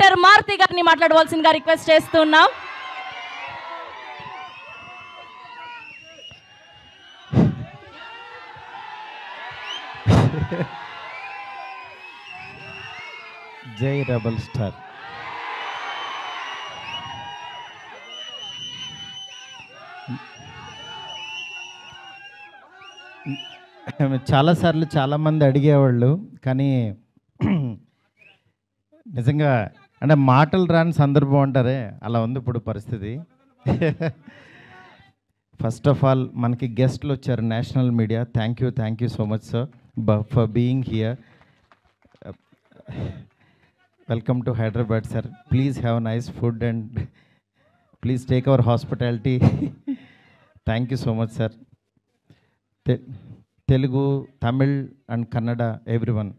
Director Maruti గారిని మాట్లాడవలసిందిగా request చేస్తున్నాం. జై రెబల్ స్టార్. చాలాసార్లు చాలామంది అడిగేవాళ్ళు, కానీ నిజంగా అంటే మాటలు రాని సందర్భం అంటారే, అలా ఉంది ఇప్పుడు పరిస్థితి. ఫస్ట్ ఆఫ్ ఆల్ మనకి గెస్ట్లు వచ్చారు, national media. Thank you so much sir for being here. Welcome to Hyderabad sir. Please have nice food and please take our hospitality. Thank you so much sir. Telugu, Tamil and Kannada everyone.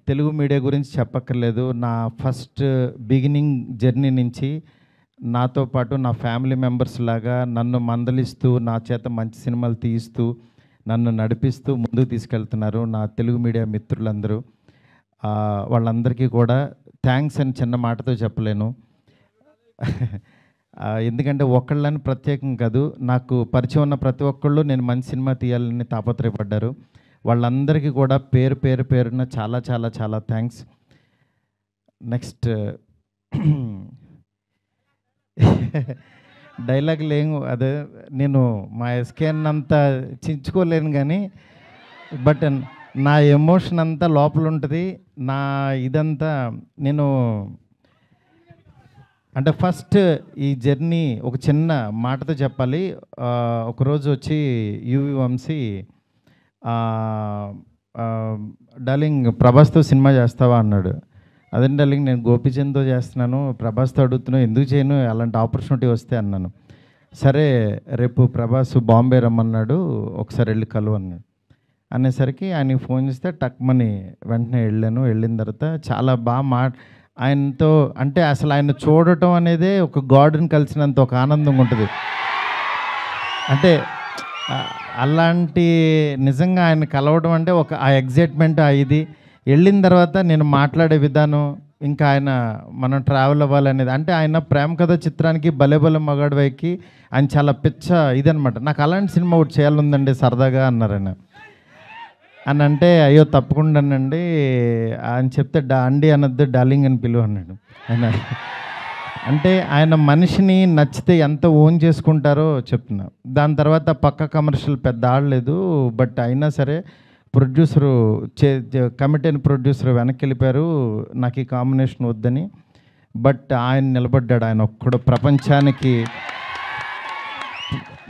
Telugu media గురించి చెప్పక్కర్లేదు. నా first beginning journey నుంచి నాతో పాటు నా family members లాగా నన్ను మందలిస్తూ, నా చేత మంచి సినిమాలు తీయిస్తూ, నన్ను నడిపిస్తూ ముందుకు తీసుకెళ్తున్నారు నా తెలుగు మీడియా మిత్రులందరూ. వాళ్ళందరికీ కూడా థ్యాంక్స్ అని చిన్న మాటతో చెప్పలేను. ఎందుకంటే ఒకళ్ళని ప్రత్యేకం కాదు, నాకు పరిచయం ఉన్న ప్రతి ఒక్కళ్ళు నేను మంచి సినిమా తీయాలని తాపత్రయపడ్డారు. వాళ్ళందరికీ కూడా పేరున చాలా చాలా చాలా థ్యాంక్స్. నెక్స్ట్ డైలాగ్ లేవు, అదే నేను మా ఎస్కేన్ అంతా చించుకోలేను, కానీ బట్ నా ఎమోషన్ అంతా లోపల ఉంటుంది. నా ఇదంతా నేను అంటే ఫస్ట్ ఈ జర్నీ ఒక చిన్న మాటతో చెప్పాలి. ఒకరోజు వచ్చి యువి వంశీ, డార్లింగ్ ప్రభాస్తో సినిమా చేస్తావా అన్నాడు. అదే డార్లింగ్ నేను గోపీచంద్తో చేస్తున్నాను, ప్రభాస్తో అడుగుతున్నాను, ఎందుకు చేయను, అలాంటి ఆపర్చునిటీ వస్తే అన్నాను. సరే రేపు ప్రభాస్ బాంబే రమ్మన్నాడు, ఒకసారి వెళ్ళి కలువు అన్నాడు. అనేసరికి ఆయనకి ఫోన్ చేస్తే టక్మని వెంటనే వెళ్ళాను. వెళ్ళిన తర్వాత చాలా బాగా ఆయనతో అంటే అసలు ఆయన చూడటం అనేదే ఒక గాడ్ని కలిసినంత ఒక ఆనందంగా ఉంటుంది. అంటే అలాంటి నిజంగా ఆయన కలవడం అంటే ఒక ఆ ఎగ్జైట్మెంట్ ఇది. వెళ్ళిన తర్వాత నేను మాట్లాడే విధానం, ఇంకా ఆయన మనం ట్రావెల్ అవ్వాలనేది, అంటే ఆయన ప్రేమ కథ చిత్రానికి భలే మగాడు వైకి ఆయన చాలా పిచ్చ ఇదనమాట. నాకు అలాంటి సినిమా ఒకటి చేయాలందండి సరదాగా అన్నారు ఆయన. అని అంటే అయ్యో తప్పకుండానండి అని చెప్తే అండి అనద్దు డార్లింగ్ అని పిలువ అన్నాడు ఆయన. అంటే ఆయన మనిషిని నచ్చితే ఎంత ఓన్ చేసుకుంటారో చెప్తున్నా. దాని తర్వాత పక్క కమర్షియల్ పెద్ద ఆడలేదు, బట్ అయినా సరే ప్రొడ్యూసరు కమిటీ ప్రొడ్యూసర్ వెనక్కి వెళ్ళిపోయారు నాకు ఈ కాంబినేషన్ వద్దని. బట్ ఆయన నిలబడ్డాడు, ఆయన ఒక్కడు ప్రపంచానికి.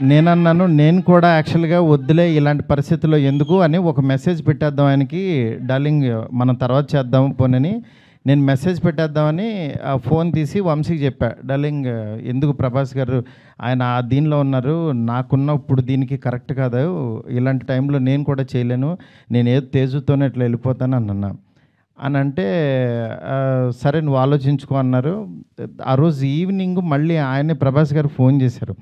నేనన్నాను నేను కూడా యాక్చువల్గా వద్దులే ఇలాంటి పరిస్థితుల్లో ఎందుకు అని ఒక మెసేజ్ పెట్టేద్దాం ఆయనకి, డార్లింగ్ మనం తర్వాత చేద్దాం పోనని నేను మెసేజ్ పెట్టేద్దామని ఫోన్ తీసి వంశీకి చెప్పా, డార్లింగ్ ఎందుకు ప్రభాస్ గారు ఆయన దీనిలో ఉన్నారు, నాకున్న ఇప్పుడు దీనికి కరెక్ట్ కాదు, ఇలాంటి టైంలో నేను కూడా చేయలేను, నేను ఏదో తేజుతోనే ఇట్లా వెళ్ళిపోతాను అన్నా. అని అంటే సరే నువ్వు ఆలోచించుకో అన్నారు. ఆ రోజు ఈవినింగ్ మళ్ళీ ఆయనే ప్రభాస్ గారు ఫోన్ చేశారు.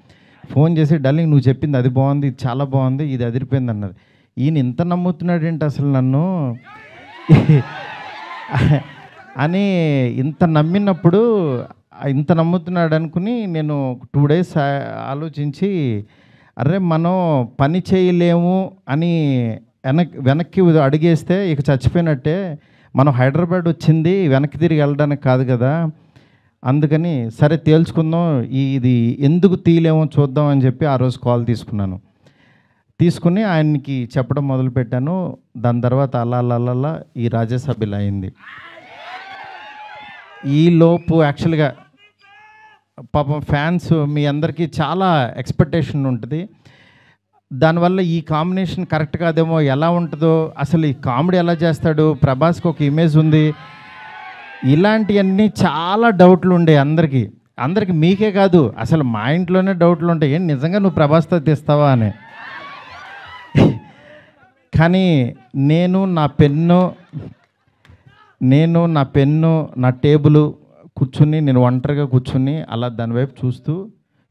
ఫోన్ చేసి డార్లింగ్ నువ్వు చెప్పింది అది బాగుంది, ఇది చాలా బాగుంది, ఇది అదిరిపోయింది అన్నారు. ఈయన ఇంత నమ్ముతున్నాడు ఏంటి అసలు నన్ను అని ఇంత నమ్మినప్పుడు ఇంత నమ్ముతున్నాడు అనుకుని నేను 2 days ఆలోచించి అరే మనం పని చేయలేము అని వెనక్కి అడిగేస్తే ఇక చచ్చిపోయినట్టే. మనం హైదరాబాద్ వచ్చింది వెనక్కి తిరిగి వెళ్ళడానికి కాదు కదా, అందుకని సరే తేల్చుకుందాం, ఇది ఎందుకు తీయలేమో చూద్దాం అని చెప్పి ఆ రోజు కాల్ తీసుకుని ఆయనకి చెప్పడం మొదలుపెట్టాను. దాని తర్వాత అలా ఈ రాజ్యసభ ఇలా అయింది. ఈలోపు యాక్చువల్గా పాపం ఫ్యాన్స్ మీ అందరికీ చాలా ఎక్స్పెక్టేషన్ ఉంటుంది. దానివల్ల ఈ కాంబినేషన్ కరెక్ట్ కాదేమో, ఎలా ఉంటుందో, అసలు ఈ కామెడీ ఎలా చేస్తాడు, ప్రభాస్కి ఒక ఇమేజ్ ఉంది, ఇలాంటివన్నీ చాలా డౌట్లు ఉండే అందరికీ మీకే కాదు అసలు మా ఇంట్లోనే డౌట్లు ఉంటాయి, ఏం నిజంగా నువ్వు ప్రభాస్తో తీస్తావా అని. కానీ నేను నా పెన్ను నా టేబుల్ కూర్చుని నేను ఒంటరిగా కూర్చుని అలా దాని వైపు చూస్తూ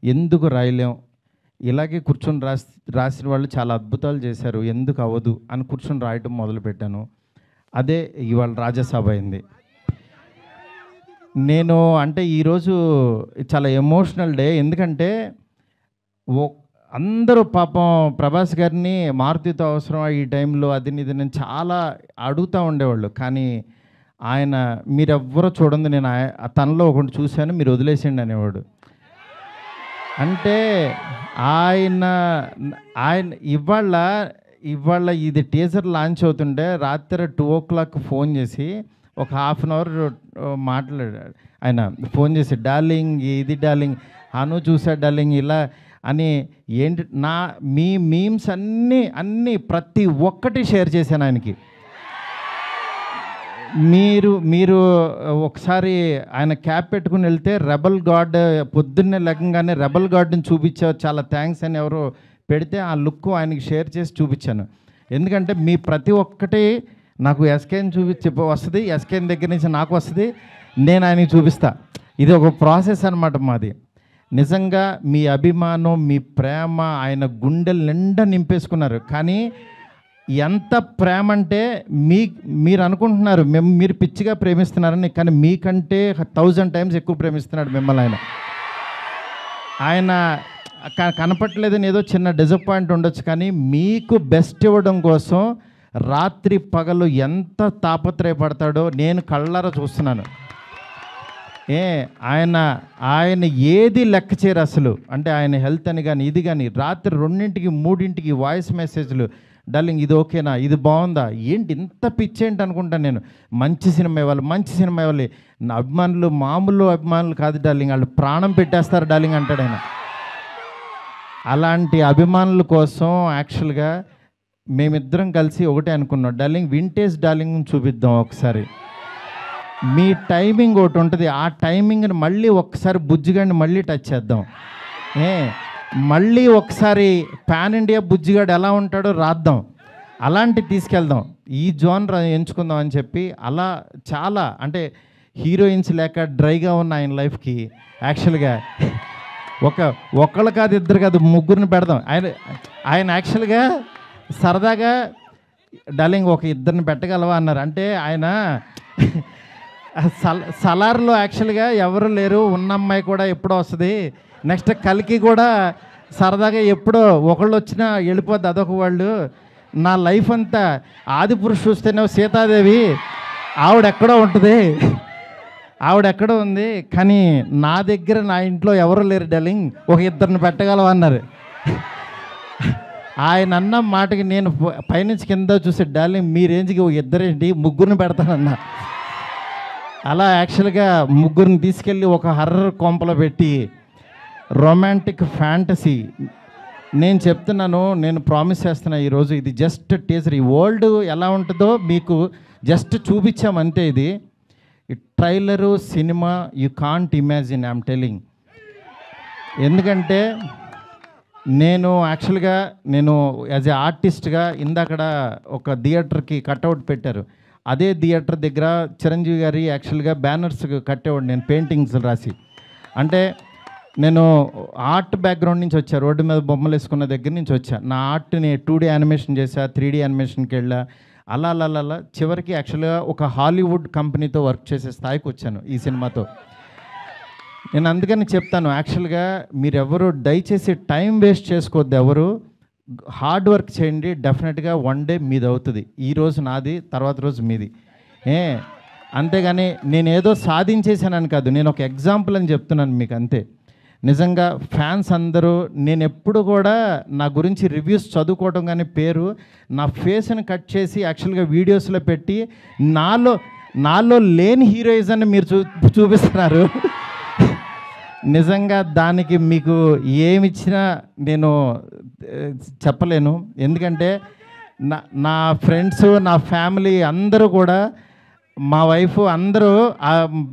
ఎందుకు రాయలేం, ఇలాగే కూర్చొని రాసిన వాళ్ళు చాలా అద్భుతాలు చేశారు, ఎందుకు అవ్వదు అని కూర్చొని రాయటం మొదలుపెట్టాను. అదే ఇవాళ రాజ్యసభ అయింది. నేను అంటే ఈరోజు చాలా ఎమోషనల్ డే. ఎందుకంటే ఓ అందరూ పాపం ప్రభాస్ గారిని మారుతితో అవసరం ఈ టైంలో అది ఇది నేను చాలా అడుగుతూ ఉండేవాళ్ళు. కానీ ఆయన మీరెవ్వరూ చూడండి, నేను తనలో ఒకటి చూశాను, మీరు వదిలేసేయండి అనేవాడు. అంటే ఆయన ఆయన ఇవాళ ఇవాళ ఇది టీజర్ లాంచ్ అవుతుంటే రాత్రి 2:00 ఫోన్ చేసి ఒక హాఫ్ అన్ అవర్ మాట్లాడాడు. ఆయన ఫోన్ చేసి డార్లింగ్ ఇది డార్లింగ్ అను చూసా డార్లింగ్ ఇలా అని ఏంటి మీ మీమ్స్ అన్నీ ప్రతి ఒక్కటి షేర్ చేశాను ఆయనకి. మీరు ఒకసారి ఆయన క్యాప్ పెట్టుకుని వెళ్తే రెబల్ గాడ్ పొద్దున్నే లెక్కగానే రెబల్ గాడ్ని చూపించావు, చాలా థ్యాంక్స్ అని ఎవరో పెడితే ఆ లుక్ ఆయనకి షేర్ చేసి చూపించాను. ఎందుకంటే మీ ప్రతి ఒక్కటి నాకు ఎస్కేని వస్తుంది, ఎస్కేన్ దగ్గర నుంచి నాకు వస్తుంది, నేను ఆయనకి చూపిస్తా. ఇది ఒక ప్రాసెస్ అన్నమాట మాది. నిజంగా మీ అభిమానం, మీ ప్రేమ ఆయన గుండెలు నిండా నింపేసుకున్నారు. కానీ ఎంత ప్రేమ అంటే మీరు అనుకుంటున్నారు మీరు పిచ్చిగా ప్రేమిస్తున్నారని, కానీ మీకంటే 1000 టైమ్స్ ఎక్కువ ప్రేమిస్తున్నాడు మిమ్మల్ని ఆయన. ఆయన కనపట్లేదని ఏదో చిన్న డిసప్పాయింట్ ఉండొచ్చు, కానీ మీకు బెస్ట్ ఇవ్వడం కోసం రాత్రి పగలు ఎంత తాపత్రయపడతాడో నేను కళ్ళారా చూస్తున్నాను. ఆయన ఏది లెక్క చేయరు అసలు. అంటే ఆయన హెల్త్ అని కానీ ఇది కానీ రాత్రి 2ంటికి 3ంటికి వాయిస్ మెసేజ్లు, డార్లింగ్ ఇది ఓకేనా, ఇది బాగుందా, ఏంటి ఇంత పిచ్చేంటి అనుకుంటాను నేను. మంచి సినిమా ఇవ్వాలి. నా అభిమానులు మామూలు అభిమానులు కాదు డార్లింగ్, వాళ్ళు ప్రాణం పెట్టేస్తారు డార్లింగ్ అంటాడు ఆయన. అలాంటి అభిమానుల కోసం యాక్చువల్గా మేమిద్దరం కలిసి ఒకటే అనుకున్నాం, డార్లింగ్ వింటేజ్ డార్లింగ్ చూపిద్దాం ఒకసారి. మీ టైమింగ్ ఒకటి ఉంటుంది, ఆ టైమింగ్ని మళ్ళీ ఒకసారి బుజ్జిగాడిని మళ్ళీ టచ్ చేద్దాం. మళ్ళీ ఒకసారి పాన్ ఇండియా బుజ్జిగాడు ఎలా ఉంటాడో రాద్దాం, అలాంటి తీసుకెళ్దాం, ఈ జోనర్ ఎంచుకుందాం అని చెప్పి అలా చాలా అంటే హీరోయిన్స్ లేక డ్రైగా ఉన్న ఆయన లైఫ్కి యాక్చువల్గా ఒకళ్ళు కాదు, ఇద్దరు కాదు, ముగ్గురిని పెడదాం. ఆయన యాక్చువల్గా సరదాగా డార్లింగ్ ఒక ఇద్దరిని పెట్టగలవా అన్నారు. అంటే ఆయన సలార్లో యాక్చువల్గా ఎవరు లేరు, ఉన్న అమ్మాయి కూడా ఎప్పుడో వస్తుంది, నెక్స్ట్ కలికి కూడా సరదాగా ఎప్పుడో ఒకళ్ళు వచ్చినా వెళ్ళిపోద్ది, అదొక వాళ్ళు. నా లైఫ్ అంతా ఆదిపురుషు చూస్తేనే సీతాదేవి ఆవిడెక్కడో ఉంటుంది, ఆవిడెక్కడో ఉంది, కానీ నా దగ్గర నా ఇంట్లో ఎవరు లేరు డార్లింగ్, ఒక ఇద్దరిని పెట్టగలవా అన్నారు. ఆయన అన్న మాటకి నేను పైనుంచి కింద చూసే డార్లింగ్ మీ రేంజ్కి ఒక ఇద్దరేంటి, ముగ్గురిని పెడతానన్నా. అలా యాక్చువల్గా ముగ్గురిని తీసుకెళ్ళి ఒక హర్రర్ కొంపలో పెట్టి రొమాంటిక్ ఫ్యాంటసీ నేను చెప్తున్నాను, నేను ప్రామిస్ చేస్తున్నా ఈరోజు ఇది జస్ట్ టీజర్. ఈ వరల్డ్ ఎలా ఉంటుందో మీకు జస్ట్ చూపించామంతే. ఇది trailer cinema you can't imagine, I'm telling. ఎందుకంటే నేను యాక్చువల్గా యాజ్ ఏ ఆర్టిస్ట్గా ఇందాకడ ఒక థియేటర్కి కట్అవుట్ పెట్టారు, అదే థియేటర్ దగ్గర చిరంజీవి గారి యాక్చువల్గా బ్యానర్స్ కట్టేవాడు నేను, పెయింటింగ్స్ రాసి. అంటే నేను ఆర్ట్ బ్యాక్గ్రౌండ్ నుంచి వచ్చా, రోడ్డు మీద బొమ్మలు వేసుకున్న దగ్గర నుంచి వచ్చా. నా ఆర్ట్ని 2D యానిమేషన్ చేశా, 3D యానిమేషన్కి వెళ్ళా, అలా చివరికి యాక్చువల్గా ఒక హాలీవుడ్ కంపెనీతో వర్క్ చేసే స్థాయికి వచ్చాను ఈ సినిమాతో. నేను అందుకని చెప్తాను, యాక్చువల్గా మీరెవరు దయచేసి టైం వేస్ట్ చేసుకోవద్దు, ఎవరు హార్డ్ వర్క్ చేయండి, డెఫినెట్గా వన్ డే మీది అవుతుంది. ఈరోజు నాది, తర్వాత రోజు మీది. అంతేగాని నేనేదో సాధించేసానని కాదు, నేను ఒక ఎగ్జాంపుల్ అని చెప్తున్నాను మీకు అంతే. నిజంగా ఫ్యాన్స్ అందరూ, నేను ఎప్పుడు కూడా నా గురించి రివ్యూస్ చదువుకోవడం కానీ పేరు నా ఫేస్ని కట్ చేసి యాక్చువల్గా వీడియోస్లో పెట్టి నాలో లేని హీరోయిజాన్ని మీరు చూపిస్తున్నారు. నిజంగా దానికి మీకు ఏమిచ్చినా నేను చెప్పలేను. ఎందుకంటే నా ఫ్రెండ్స్, నా ఫ్యామిలీ అందరూ కూడా, మా వైఫ్ అందరూ,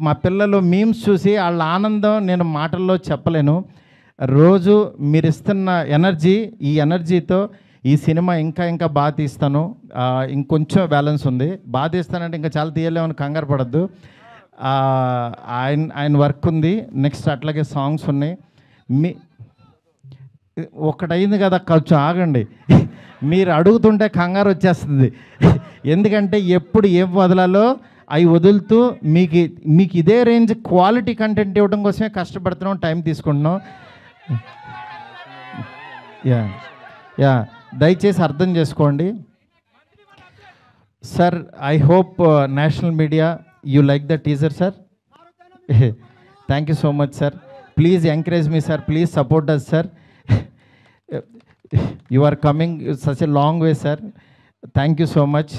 మా పిల్లలు మీమ్స్ చూసి వాళ్ళ ఆనందం నేను మాటల్లో చెప్పలేను. రోజు మీరు ఇస్తున్న ఎనర్జీ, ఈ ఎనర్జీతో ఈ సినిమా ఇంకా బాగా తీస్తాను. ఇంకొంచెం బ్యాలెన్స్ ఉంది, బాగా తీస్తానంటే ఇంకా చాలా తీయలేమని కంగారు పడద్దు. ఆయన వర్క్ ఉంది, నెక్స్ట్ అట్లాగే సాంగ్స్ ఉన్నాయి. ఒకటైంది కదా, కొంచెం ఆగండి, మీరు అడుగుతుంటే కంగారు వచ్చేస్తుంది. ఎందుకంటే ఎప్పుడు ఏం వదలాలో అవి వదులుతూ మీకు ఇదే రేంజ్ క్వాలిటీ కంటెంట్ ఇవ్వడం కోసమే కష్టపడుతున్నాం, టైం తీసుకుంటున్నాం. యా దయచేసి అర్థం చేసుకోండి sir. I hope national media you like the teaser sir. Thank you so much sir. Please encourage me sir, please support us sir. You are coming such a long way sir. Thank you so much.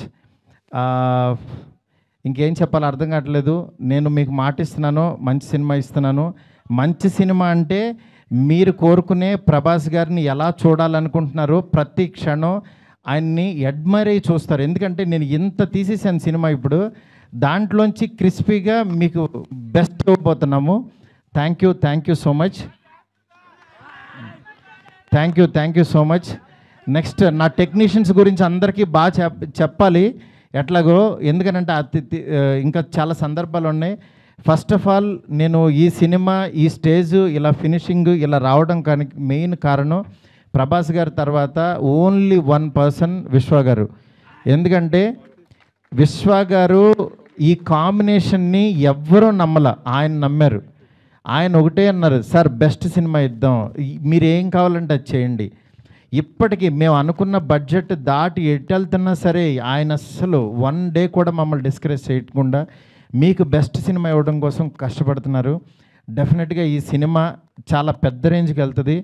ఇంకేం చెప్పాలో అర్థం కావట్లేదు. నేను మీకు మాట ఇస్తున్నాను, మంచి cinema ఇస్తున్నాను. మంచి సినిమా అంటే మీరు కోరుకునే ప్రభాస్ గారిని ఎలా చూడాలనుకుంటున్నారో ప్రతి క్షణం ఆయన్ని అడ్మైర్ అయ్యి చూస్తారు. ఎందుకంటే నేను ఇంత తీసేసాను సినిమా, ఇప్పుడు దాంట్లోంచి క్రిస్పీగా మీకు బెస్ట్ ఇవ్వబోతున్నాము. Thank you so much. Thank you so much. Next నా టెక్నీషియన్స్ గురించి అందరికీ బాగా చెప్పాలి ఎట్లాగో, ఎందుకనంటే ఇంకా చాలా సందర్భాలు ఉన్నాయి. ఫస్ట్ ఆఫ్ ఆల్ నేను ఈ సినిమా ఈ స్టేజ్ ఇలా ఫినిషింగ్ ఇలా రావడం కానీ మెయిన్ కారణం ప్రభాస్ గారి తర్వాత ఓన్లీ వన్ పర్సన్ విశ్వ గారు. ఎందుకంటే విశ్వ గారు ఈ కాంబినేషన్ని ఎవ్వరూ ఆయన నమ్మారు. ఆయన ఒకటే అన్నారు, సార్ బెస్ట్ సినిమా ఇద్దాం, మీరు ఏం కావాలంటే అది చేయండి. ఇప్పటికీ మేము అనుకున్న బడ్జెట్ దాటి ఎటు వెళ్తున్నా సరే ఆయన అస్సలు వన్ డే కూడా మమ్మల్ని డిస్కరేజ్ చేయకుండా మీకు బెస్ట్ సినిమా ఇవ్వడం కోసం కష్టపడుతున్నారు. డెఫినెట్గా ఈ సినిమా చాలా పెద్ద రేంజ్కి వెళ్తుంది.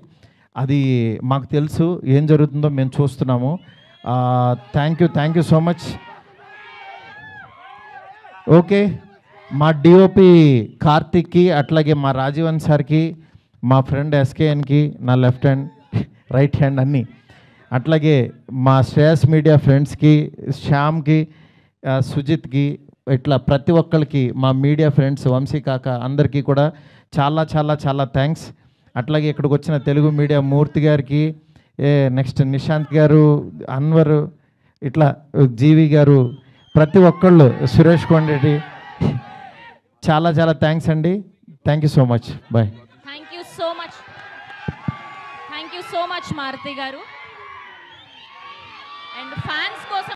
అది మాకు తెలుసు, ఏం జరుగుతుందో మేము చూస్తున్నాము. Thank you so much. Okay, మా డిఓపి కార్తిక్కి, అట్లాగే మా రాజీవన్ సార్కి, మా ఫ్రెండ్ ఎస్కేఎన్కి, నా లెఫ్ట్ హ్యాండ్ రైట్ హ్యాండ్ అన్నీ, అట్లాగే మా శ్రేయస్ మీడియా ఫ్రెండ్స్కి, శ్యామ్కి, సుజిత్కి, ఇట్లా ప్రతి ఒక్కరికి, మా మీడియా ఫ్రెండ్స్ వంశీ కాక అందరికీ కూడా చాలా చాలా చాలా థ్యాంక్స్. అట్లాగే ఇక్కడికి వచ్చిన తెలుగు మీడియా మూర్తి గారికి, నెక్స్ట్ నిశాంత్ గారు, అన్వర్, ఇట్లా జీవి గారు, ప్రతి ఒక్కళ్ళు, సురేష్ కొండరెడ్డి, చాలా చాలా థ్యాంక్స్ అండి. Thank you so much. Bye. Thank you so much Maruti గారు. అండ్ ఫ్యాన్స్ కోసం